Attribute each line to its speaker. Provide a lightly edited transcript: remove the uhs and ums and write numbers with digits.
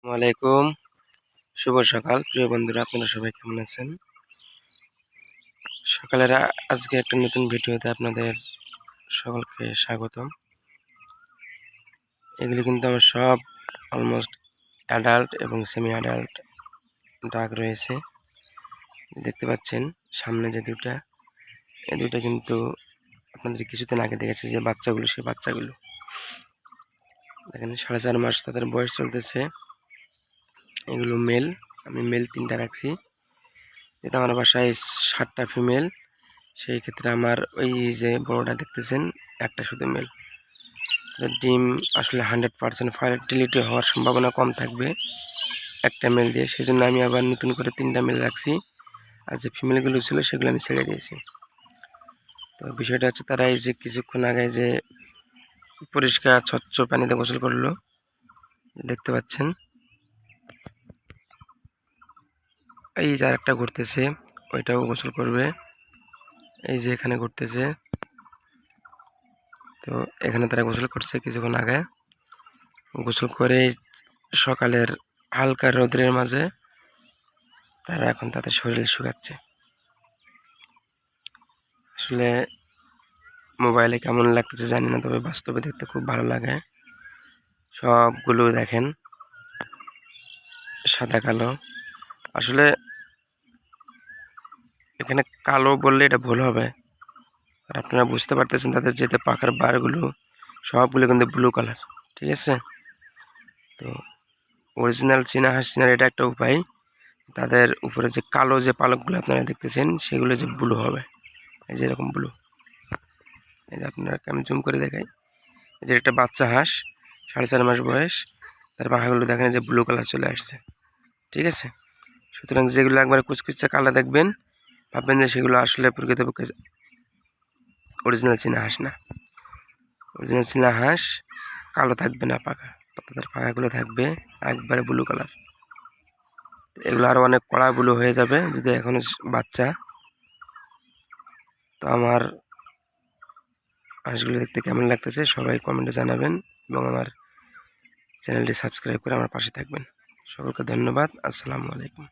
Speaker 1: ওয়ালাইকুম, শুভ সকাল প্রিয় বন্ধুরা, আপনারা সবাই কেমন আছেন? সকালের আজকে একটা নতুন ভিডিওতে আপনাদের সকলকে স্বাগতম। এগুলি কিন্তু আমার সব অলমোস্ট অ্যাডাল্ট এবং সেমি অ্যাডাল্ট ডাক রয়েছে। দেখতে পাচ্ছেন সামনে যে দুটা, এই দুটা কিন্তু আপনাদের কিছুদিন আগে দেখেছি যে বাচ্চাগুলো, সেই বাচ্চাগুলো দেখেন 4.5 মাস তাদের বয়স চলতেছে। এগুলো মেল, আমি মেল 3টা রাখছি। যেটা আমার বাসায় 7টা ফিমেল, সেই ক্ষেত্রে আমার ওই যে বড়টা দেখতেছেন একটা শুধু মেল। ডিম আসলে 100% ফার্টিলিটি হওয়ার সম্ভাবনা কম থাকবে একটা মেল দিয়ে, সেই জন্য আমি আবার নতুন করে 3টা মেল রাখছি। আর যে ফিমেলগুলো ছিল সেগুলো আমি ছেড়ে দিয়েছি। তো বিষয়টা হচ্ছে, তারা এই যে কিছুক্ষণ আগে যে পরিষ্কার স্বচ্ছ পানিতে গোসল করলো, দেখতে পাচ্ছেন। এই যে আরেকটা ঘুরতেছে, ওইটাও গোসল করবে। এই যে এখানে ঘুরতেছে, তো এখানে তারা গোসল করছে কিছুক্ষণ আগে। গোসল করে সকালের হালকা রৌদ্রের মাঝে তারা এখন তাদের শরীর শুকাচ্ছে। আসলে মোবাইলে কেমন লাগতেছে জানি না, তবে বাস্তবে দেখতে খুব ভালো লাগে। সবগুলো দেখেন সাদা কালো। আসলে এখানে কালো বললে এটা ভুল হবে, আর আপনারা বুঝতে পারতেছেন তাদের যেতে পাখার বারগুলো সবগুলো কিন্তু ব্লু কালার, ঠিক আছে? তো অরিজিনাল চীনা হাঁস চেনার এটা একটা উপায়, তাদের উপরে যে কালো যে পালকগুলো আপনারা দেখতেছেন সেগুলো যে ব্লু হবে, এই যে এরকম ব্লু। এই যে আপনাকে আমি জুম করে দেখাই, এই যে একটা বাচ্চা হাঁস 4.5 মাস বয়স, তার পাখাগুলো দেখেন যে ব্লু কালার চলে আসছে, ঠিক আছে? সুতরাং যেগুলো একবারে কুচকুচে কালো দেখবেন, ভাববেন যে সেগুলো আসলে প্রকৃতপক্ষে অরিজিনাল চীনা হাঁস না। অরিজিনাল চীনা হাঁস কালো থাকবে না পাখা, তাদের পাখাগুলো থাকবে একবারে ব্লু কালার। এগুলো আরও অনেক কড়া ব্লু হয়ে যাবে যদি এখনো বাচ্চা। তো আমার হাঁসগুলো দেখতে কেমন লাগতেছে সবাই কমেন্টে জানাবেন, এবং আমার চ্যানেলটি সাবস্ক্রাইব করে আমার পাশে থাকবেন। সকলকে ধন্যবাদ। আসসালামু আলাইকুম।